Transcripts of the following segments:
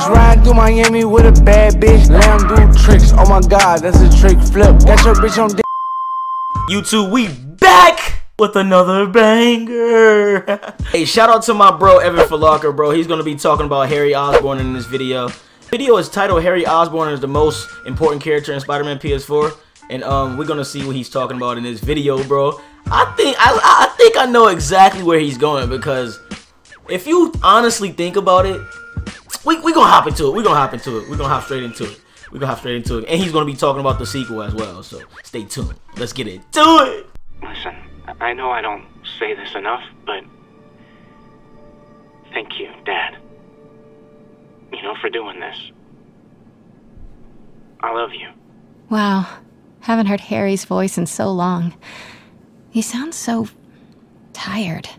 just riding through Miami with a bad bitch. Let him do tricks. Oh my god, that's a trick flip. Got your bitch on dick. YouTube, we back with another banger. Hey, shout out to my bro Evan Falaka, bro. He's gonna be talking about Harry Osborn in this video. The video is titled Harry Osborn is the most important character in Spider-Man PS4. And we're gonna see what he's talking about in this video, bro. I think I know exactly where he's going, because if you honestly think about it, we gonna hop into it. We're gonna hop straight into it. And he's gonna be talking about the sequel as well. So stay tuned. Let's get into it. Listen, I know I don't say this enough, but thank you, Dad. You know, for doing this. I love you. Wow. Haven't heard Harry's voice in so long. He sounds so tired.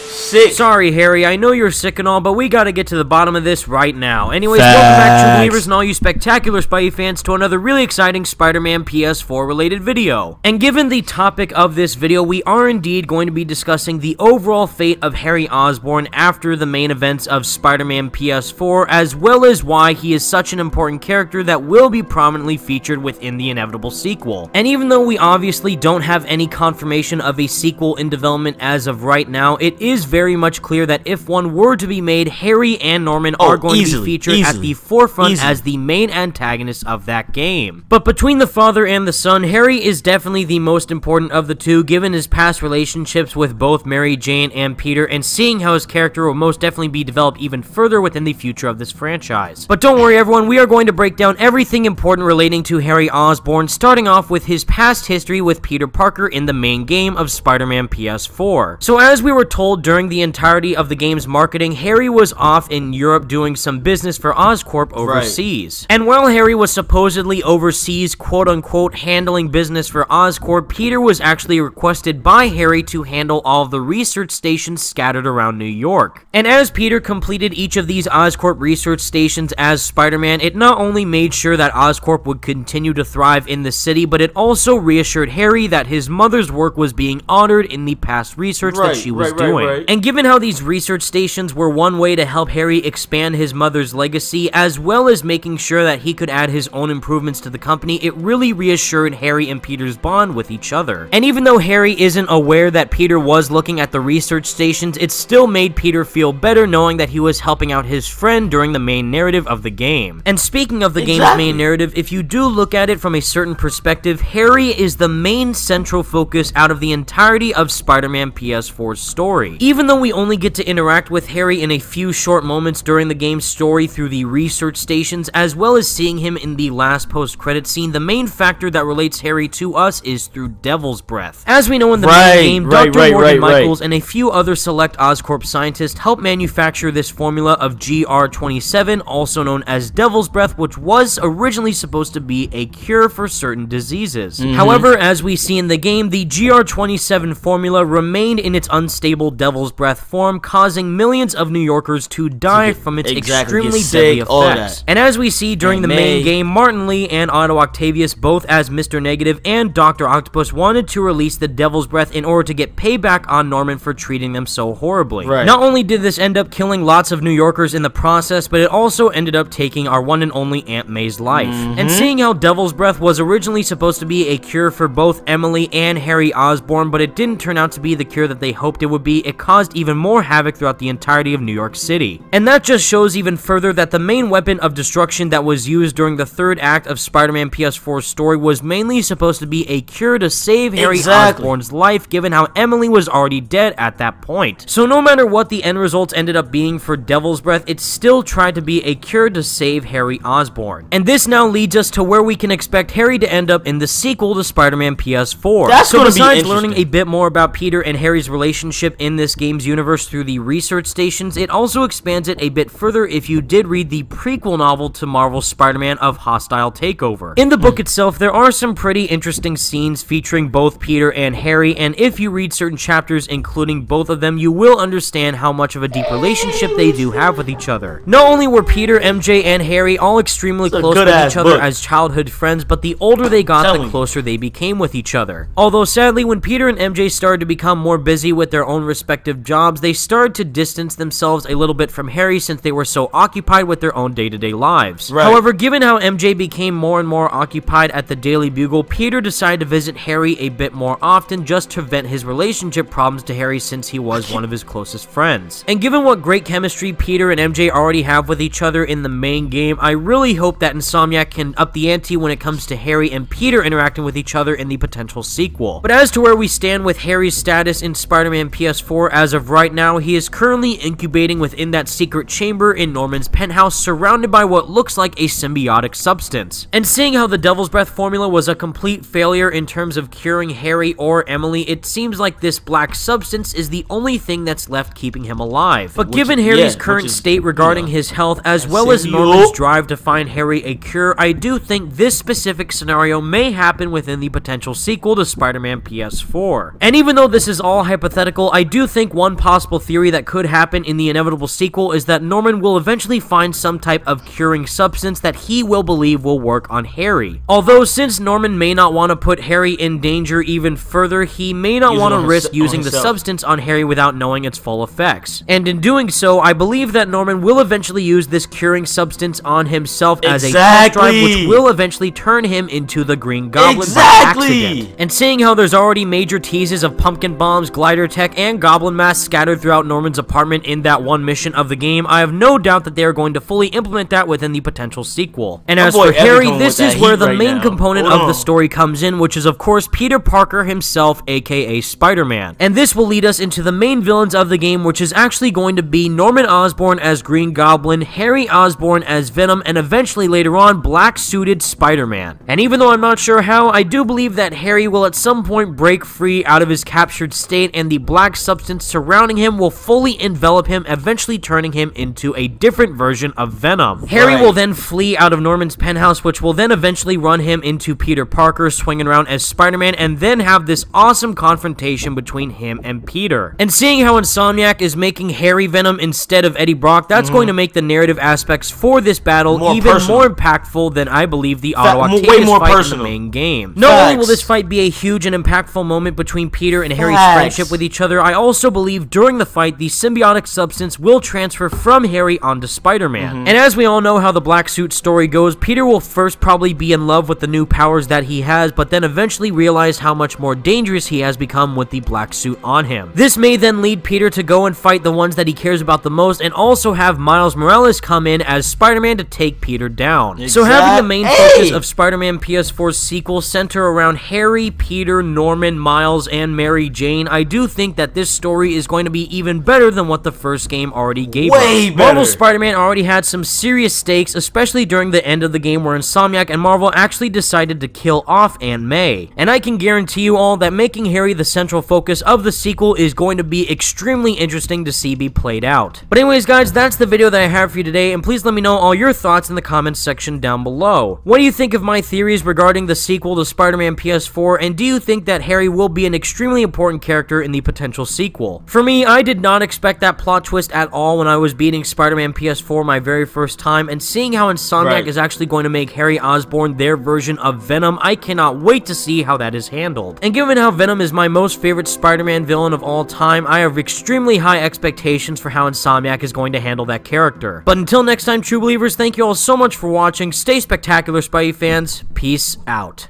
Sick. Sorry, Harry, I know you're sick and all, but we gotta get to the bottom of this right now. Anyways, welcome back, true believers and all you spectacular Spidey fans, to another really exciting Spider-Man PS4 related video. And given the topic of this video, we are indeed going to be discussing the overall fate of Harry Osborn after the main events of Spider-Man PS4, as well as why he is such an important character that will be prominently featured within the inevitable sequel. And even though we obviously don't have any confirmation of a sequel in development as of right now, it is very much clear that if one were to be made, Harry and Norman are going to be featured at the forefront as the main antagonists of that game. But between the father and the son, Harry is definitely the most important of the two, given his past relationships with both Mary Jane and Peter, and seeing how his character will most definitely be developed even further within the future of this franchise. But don't worry everyone, we are going to break down everything important relating to Harry Osborn, starting off with his past history with Peter Parker in the main game of Spider-Man PS4. So as we were told during the entirety of the game's marketing, Harry was off in Europe doing some business for Oscorp overseas. And while Harry was supposedly overseas, quote-unquote, handling business for Oscorp, Peter was actually requested by Harry to handle all of the research stations scattered around New York. And as Peter completed each of these Oscorp research stations as Spider-Man, it not only made sure that Oscorp would continue to thrive in the city, but it also reassured Harry that his mother's work was being honored in the past research that she was doing. And given how these research stations were one way to help Harry expand his mother's legacy, as well as making sure that he could add his own improvements to the company, it really reassured Harry and Peter's bond with each other. And even though Harry isn't aware that Peter was looking at the research stations, it still made Peter feel better knowing that he was helping out his friend during the main narrative of the game. And speaking of the game's main narrative, if you do look at it from a certain perspective, Harry is the main central focus out of the entirety of Spider-Man PS4's story. Even though we only get to interact with Harry in a few short moments during the game's story through the research stations, as well as seeing him in the last post-credit scene, the main factor that relates Harry to us is through Devil's Breath. As we know in the main game, Dr. Morgan Michaels and a few other select Oscorp scientists helped manufacture this formula of GR27, also known as Devil's Breath, which was originally supposed to be a cure for certain diseases. However, as we see in the game, the GR27 formula remained in its unstable Devil's Breath form, causing millions of New Yorkers to die from its extremely deadly effects. And as we see during the main game, Martin Lee and Otto Octavius, both as Mr. Negative and Dr. Octopus, wanted to release the Devil's Breath in order to get payback on Norman for treating them so horribly. Not only did this end up killing lots of New Yorkers in the process, but it also ended up taking our one and only Aunt May's life. And seeing how Devil's Breath was originally supposed to be a cure for both Emily and Harry Osborn, but it didn't turn out to be the cure that they hoped it would be, it caused even more havoc throughout the entirety of New York City. And that just shows even further that the main weapon of destruction that was used during the third act of Spider-Man PS4's story was mainly supposed to be a cure to save Harry Osborn's life, given how Emily was already dead at that point. So no matter what the end results ended up being for Devil's Breath, it still tried to be a cure to save Harry Osborn. And this now leads us to where we can expect Harry to end up in the sequel to Spider-Man PS4. So besides learning a bit more about Peter and Harry's relationship in this game's universe through the research stations, it also expands it a bit further if you did read the prequel novel to Marvel's Spider-Man of Hostile Takeover. In the book itself, there are some pretty interesting scenes featuring both Peter and Harry, and if you read certain chapters including both of them, you will understand how much of a deep relationship they do have with each other. Not only were Peter, MJ, and Harry all extremely close with each other as childhood friends, but the older they got, the closer they became with each other. Although sadly, when Peter and MJ started to become more busy with their own respective respective jobs, they started to distance themselves a little bit from Harry since they were so occupied with their own day-to-day lives. Right. However, given how MJ became more and more occupied at the Daily Bugle, Peter decided to visit Harry a bit more often just to vent his relationship problems to Harry since he was one of his closest friends. And given what great chemistry Peter and MJ already have with each other in the main game, I really hope that Insomniac can up the ante when it comes to Harry and Peter interacting with each other in the potential sequel. But as to where we stand with Harry's status in Spider-Man PS4 as of right now, he is currently incubating within that secret chamber in Norman's penthouse, surrounded by what looks like a symbiotic substance. And seeing how the Devil's Breath formula was a complete failure in terms of curing Harry or Emily, it seems like this black substance is the only thing that's left keeping him alive. But given Harry's current state regarding his health, as well as Norman's drive to find Harry a cure, I do think this specific scenario may happen within the potential sequel to Spider-Man PS4. And even though this is all hypothetical, I do think one possible theory that could happen in the inevitable sequel is that Norman will eventually find some type of curing substance that he will believe will work on Harry. Although, since Norman may not want to put Harry in danger even further, he may not want to risk using the substance on Harry without knowing its full effects. And in doing so, I believe that Norman will eventually use this curing substance on himself as a test drive, which will eventually turn him into the Green Goblin by accident. And seeing how there's already major teases of pumpkin bombs, glider tech, and goblin masks scattered throughout Norman's apartment in that one mission of the game, I have no doubt that they are going to fully implement that within the potential sequel. And as for Harry, this is where the main component of the story comes in, which is of course Peter Parker himself, aka Spider-Man. And this will lead us into the main villains of the game, which is actually going to be Norman Osborn as Green Goblin, Harry Osborn as Venom, and eventually later on, black-suited Spider-Man. And even though I'm not sure how, I do believe that Harry will at some point break free out of his captured state, and the black substance surrounding him will fully envelop him, eventually turning him into a different version of Venom. Harry will then flee out of Norman's penthouse, which will then eventually run him into Peter Parker, swinging around as Spider-Man, and then have this awesome confrontation between him and Peter. And seeing how Insomniac is making Harry Venom instead of Eddie Brock, that's going to make the narrative aspects for this battle even more impactful than I believe the Otto Octavius fight in the main game. Not only will this fight be a huge and impactful moment between Peter and Harry's friendship with each other, I also believe during the fight, the symbiotic substance will transfer from Harry onto Spider-Man. And as we all know how the black suit story goes, Peter will first probably be in love with the new powers that he has, but then eventually realize how much more dangerous he has become with the black suit on him. This may then lead Peter to go and fight the ones that he cares about the most, and also have Miles Morales come in as Spider-Man to take Peter down. So having the main focus of Spider-Man PS4's sequel center around Harry, Peter, Norman, Miles, and Mary Jane, I do think that this story is going to be even better than what the first game already gave us. Marvel's Spider-Man already had some serious stakes, especially during the end of the game where Insomniac and Marvel actually decided to kill off Aunt May. And I can guarantee you all that making Harry the central focus of the sequel is going to be extremely interesting to see be played out. But anyways guys, that's the video that I have for you today, and please let me know all your thoughts in the comments section down below. What do you think of my theories regarding the sequel to Spider-Man PS4, and do you think that Harry will be an extremely important character in the potential sequel? For me, I did not expect that plot twist at all when I was beating Spider-Man PS4 my very first time, and seeing how Insomniac is actually going to make Harry Osborn their version of Venom, I cannot wait to see how that is handled. And given how Venom is my most favorite Spider-Man villain of all time, I have extremely high expectations for how Insomniac is going to handle that character. But until next time, true believers, thank you all so much for watching. Stay spectacular, Spidey fans. Peace out.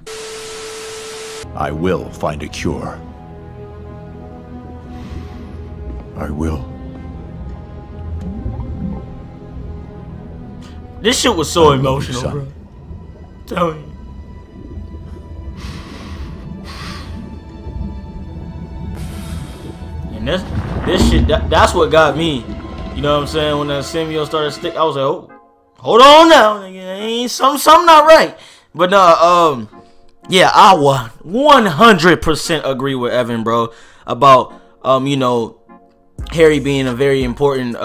I will find a cure. I will. This shit was so emotional, bro. Tell me. And this shit, that's what got me. You know what I'm saying? When that symbiote started to stick, I was like, oh, hold on now, nigga. Ain't something not right. But no, yeah, I 100% agree with Evan, bro, about you know, Harry being a very important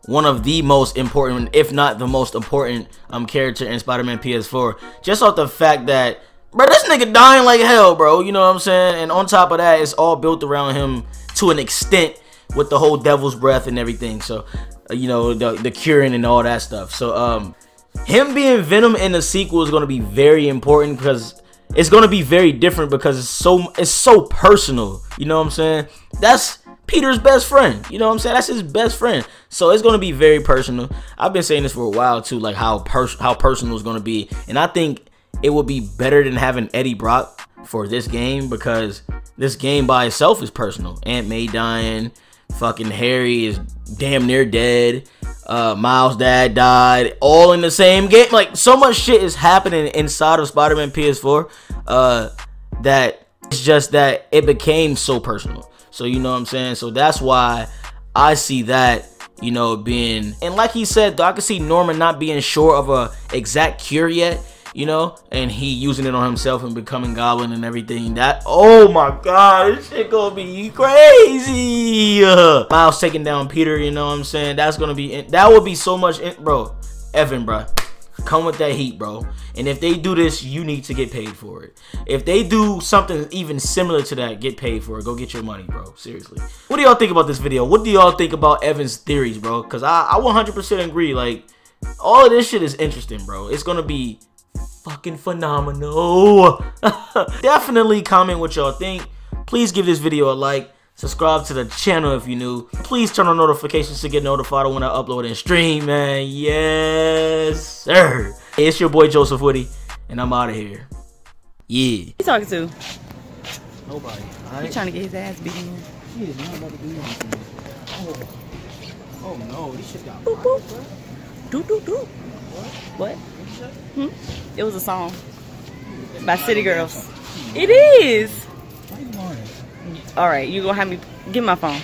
one of the most important, if not the most important character in Spider-Man PS4, just off the fact that, bro, this nigga dying like hell, bro, you know what I'm saying? And on top of that, it's all built around him to an extent with the whole Devil's Breath and everything. So you know, the curing and all that stuff. So him being Venom in the sequel is going to be very important, because it's going to be very different, because it's so personal, you know what I'm saying? That's Peter's best friend. You know what I'm saying? That's his best friend. So it's gonna be very personal. I've been saying this for a while too, like how personal it's gonna be. And I think it would be better than having Eddie Brock for this game, because this game by itself is personal. Aunt May dying, fucking Harry is damn near dead, Miles' dad died, all in the same game. Like, so much shit is happening inside of Spider-Man PS4 that it's just that it became so personal. So you know what I'm saying? So that's why I see that, you know, being, and like he said, though, I can see Norman not being sure of a exact cure yet, you know, and he using it on himself and becoming Goblin and everything. That, oh my god, this shit gonna be crazy. Miles taking down Peter, you know what I'm saying? That's gonna be, that would be so much, bro. Evan, bro, come with that heat, bro. And if they do this, you need to get paid for it. If they do something even similar to that, get paid for it. Go get your money, bro. Seriously. What do y'all think about this video? What do y'all think about Evan's theories, bro? Because I 100% agree. Like, all of this shit is interesting, bro. It's gonna be fucking phenomenal. Definitely comment what y'all think. Please give this video a like. Subscribe to the channel if you're new. Please turn on notifications to get notified when I upload and stream, man. Yes, sir. Hey, it's your boy Joseph Witty, and I'm out of here. Yeah. Who you talking to? Nobody. Right? He's trying to get his ass beat in. He is not about to do anything. Oh no, this shit got Boop, boop. Doop, doop, doop. What? It was a song by City Girls. It is. All right, you gonna have me give my phone.